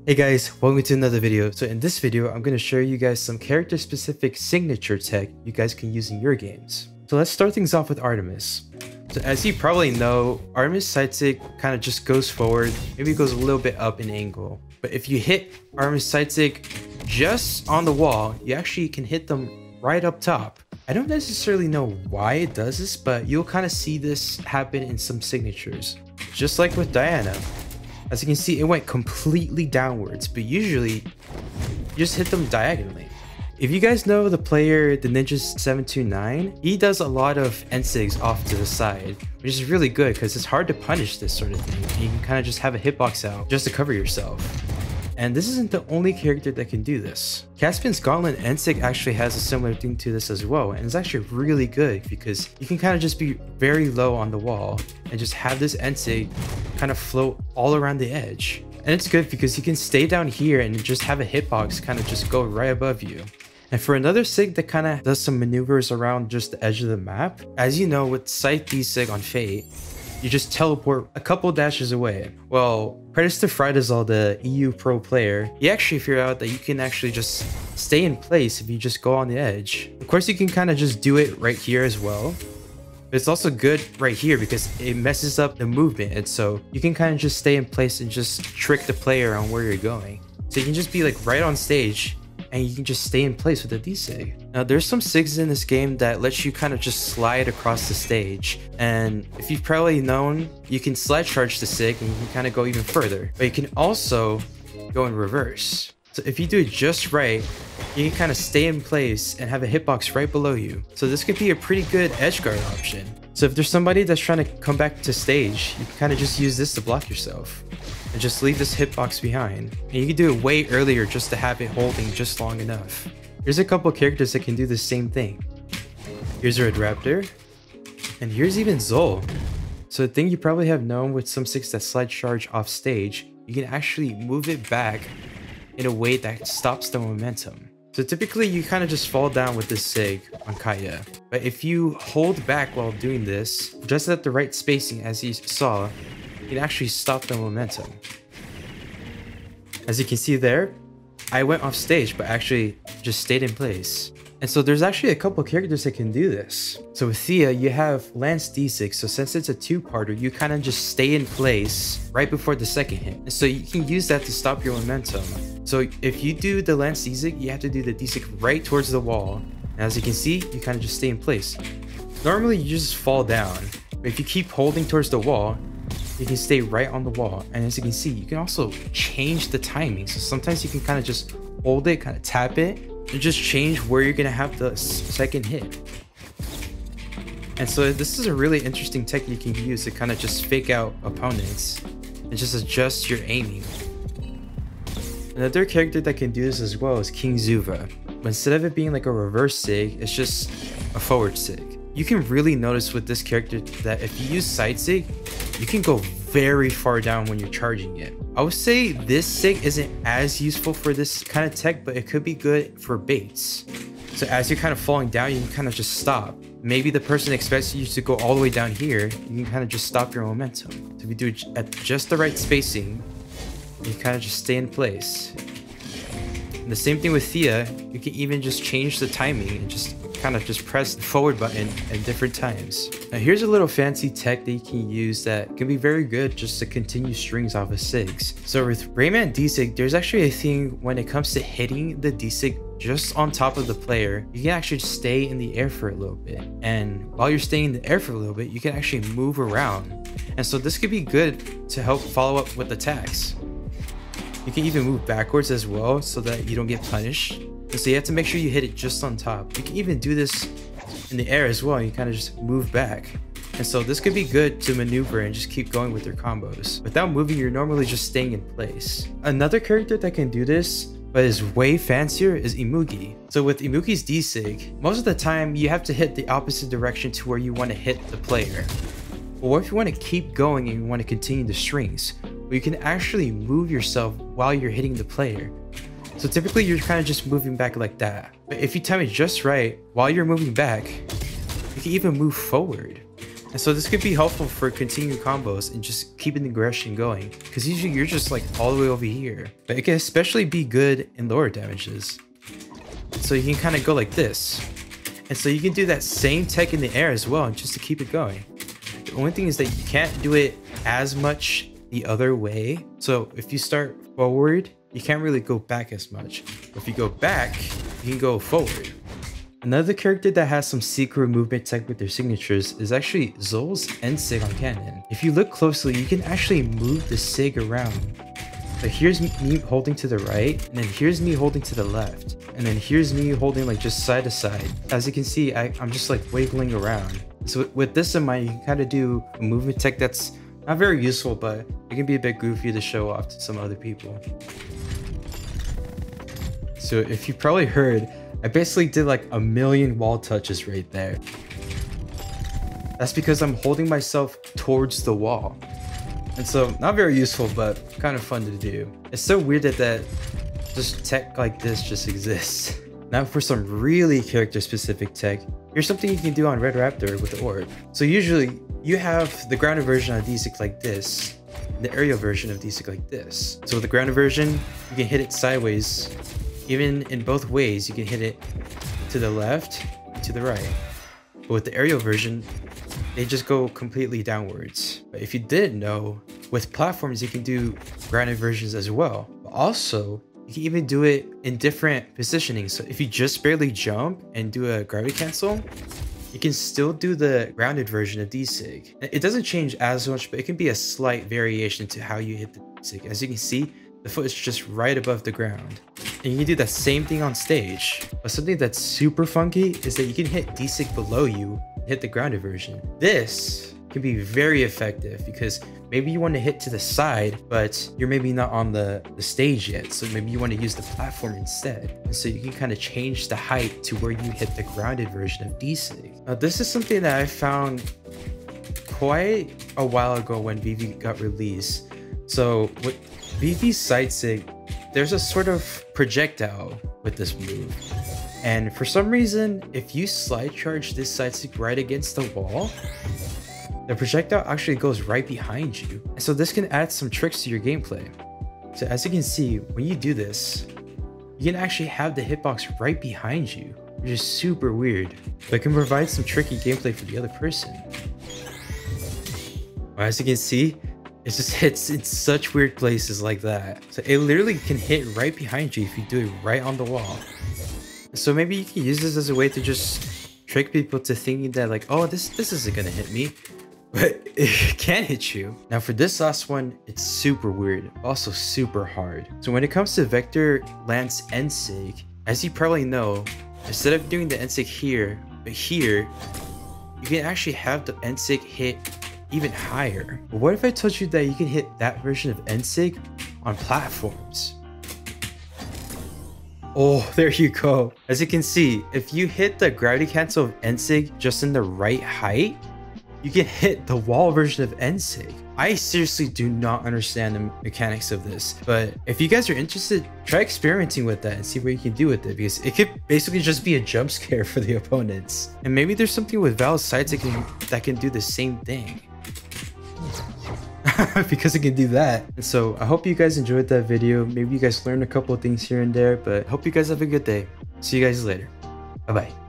Hey guys, welcome to another video. So in this video, I'm going to show you guys some character specific signature tech you guys can use in your games. So let's start things off with Artemis. So as you probably know, Artemis Sightseek kind of just goes forward, maybe goes a little bit up in angle. But if you hit Artemis Sightseek just on the wall, you actually can hit them right up top. I don't necessarily know why it does this, but you'll kind of see this happen in some signatures. Just like with Diana. As you can see, it went completely downwards, but usually you just hit them diagonally. If you guys know the player, the Ninja729, he does a lot of NSIGs off to the side, which is really good because it's hard to punish this sort of thing. You can kind of just have a hitbox out just to cover yourself. And this isn't the only character that can do this. Caspian's Gauntlet NSIG actually has a similar thing to this as well, and it's actually really good because you can kind of just be very low on the wall and just have this NSIG kind of float all around the edge. And it's good because you can stay down here and just have a hitbox kind of just go right above you. And for another SIG that kind of does some maneuvers around just the edge of the map, as you know with Scythe D-SIG on Fate, you just teleport a couple dashes away. Well, credits to Frydazol, the EU pro player, he actually figured out that you can actually just stay in place if you just go on the edge. Of course, you can kind of just do it right here as well. But it's also good right here because it messes up the movement. And so you can kind of just stay in place and just trick the player on where you're going. So you can just be like right on stage and you can just stay in place with a D-SIG. Now there's some SIGs in this game that lets you kind of just slide across the stage. And if you've probably known, you can slide charge the SIG and you can kind of go even further. But you can also go in reverse. So if you do it just right, you can kind of stay in place and have a hitbox right below you. So this could be a pretty good edge guard option. So if there's somebody that's trying to come back to stage, you can kind of just use this to block yourself. And just leave this hitbox behind. And you can do it way earlier just to have it holding just long enough. Here's a couple characters that can do the same thing. Here's Red Raptor. And here's even Zol. So the thing you probably have known with some SIGs that slide charge off stage, you can actually move it back in a way that stops the momentum. So typically you kind of just fall down with this SIG on Kaya. But if you hold back while doing this, just at the right spacing as you saw, you can actually stop the momentum. As you can see there, I went off stage but actually just stayed in place. And so there's actually a couple characters that can do this. So with Thea, you have Lance D-SIG. So since it's a two-parter, you kind of just stay in place right before the second hit. And so you can use that to stop your momentum. So if you do the Lance D-SIG, you have to do the D-SIG right towards the wall. And as you can see, you kind of just stay in place. Normally you just fall down, but if you keep holding towards the wall, you can stay right on the wall. And as you can see, you can also change the timing. So sometimes you can kind of just hold it, kind of tap it, and just change where you're gonna have the second hit. And so this is a really interesting technique you can use to kind of just fake out opponents and just adjust your aiming. Another character that can do this as well is King Zuva. But instead of it being like a reverse SIG, it's just a forward SIG. You can really notice with this character that if you use side SIG, you can go very far down when you're charging it. I would say this SIG isn't as useful for this kind of tech, but it could be good for baits. So as you're kind of falling down, you can kind of just stop. Maybe the person expects you to go all the way down here. You can kind of just stop your momentum. So if you do it at just the right spacing, you kind of just stay in place. And the same thing with Thea, you can even just change the timing and just kind of just press the forward button at different times. Now here's a little fancy tech that you can use that can be very good just to continue strings off of SIGs. So with Rayman D-SIG, there's actually a thing when it comes to hitting the D-SIG just on top of the player, you can actually stay in the air for a little bit. And while you're staying in the air for a little bit, you can actually move around. And so this could be good to help follow up with attacks. You can even move backwards as well so that you don't get punished. And so you have to make sure you hit it just on top. You can even do this in the air as well. You kind of just move back. And so this could be good to maneuver and just keep going with your combos. Without moving, you're normally just staying in place. Another character that can do this, but is way fancier, is Imugi. So with Imugi's D-SIG, most of the time you have to hit the opposite direction to where you want to hit the player. But what if you want to keep going and you want to continue the strings? Well, you can actually move yourself while you're hitting the player. So typically you're kind of just moving back like that. But if you time it just right, while you're moving back, you can even move forward. And so this could be helpful for continuing combos and just keeping the aggression going, because usually you're just like all the way over here. But it can especially be good in lower damages. So you can kind of go like this. And so you can do that same tech in the air as well, just to keep it going. The only thing is that you can't do it as much the other way. So if you start forward, you can't really go back as much. But if you go back, you can go forward. Another character that has some secret movement tech with their signatures is actually Zol's N-Sig on Cannon. If you look closely, you can actually move the Sig around. But here's me holding to the right, and then here's me holding to the left. And then here's me holding like just side to side. As you can see, I'm just like wiggling around. So with this in mind, you can kind of do a movement tech that's not very useful, but it can be a bit goofy to show off to some other people. So if you probably heard, I basically did like a million wall touches right there. That's because I'm holding myself towards the wall. And so not very useful, but kind of fun to do. It's so weird that just tech like this just exists. Now for some really character specific tech, here's something you can do on Red Raptor with the orb. So usually you have the grounded version of D-Sig like this, the aerial version of D-Sig like this. So with the grounded version, you can hit it sideways. Even in both ways, you can hit it to the left and to the right. But with the aerial version, they just go completely downwards. But if you didn't know, with platforms, you can do grounded versions as well. But also, you can even do it in different positioning. So if you just barely jump and do a gravity cancel, you can still do the grounded version of D-Sig. It doesn't change as much, but it can be a slight variation to how you hit the D-Sig. As you can see, the foot is just right above the ground. And you can do that same thing on stage. But something that's super funky is that you can hit D-Sig below you and hit the grounded version. This can be very effective because maybe you want to hit to the side, but you're maybe not on the stage yet. So maybe you want to use the platform instead. And so you can kind of change the height to where you hit the grounded version of D-Sig. Now this is something that I found quite a while ago when VV got released. So with VV's side sig, there's a sort of projectile with this move. And for some reason, if you slide charge this side sig right against the wall, the projectile actually goes right behind you. So this can add some tricks to your gameplay. So as you can see, when you do this, you can actually have the hitbox right behind you, which is super weird, but it can provide some tricky gameplay for the other person. As you can see, it just hits in such weird places like that. So it literally can hit right behind you if you do it right on the wall. So maybe you can use this as a way to just trick people to thinking that like, oh, this isn't gonna hit me, but it can hit you. Now for this last one, it's super weird, also super hard. So when it comes to Vector Lance N-Sig, as you probably know, instead of doing the N-Sig here, but here, you can actually have the N-Sig hit even higher. But what if I told you that you can hit that version of N-Sig on platforms? Oh, there you go. As you can see, if you hit the gravity cancel of N-Sig just in the right height, you can hit the wall version of N-Sig. I seriously do not understand the mechanics of this, but if you guys are interested, try experimenting with that and see what you can do with it, because it could basically just be a jump scare for the opponents. And maybe there's something with Val's side sig that can do the same thing. Because it can do that. And so I hope you guys enjoyed that video. Maybe you guys learned a couple of things here and there, but I hope you guys have a good day. See you guys later. Bye bye.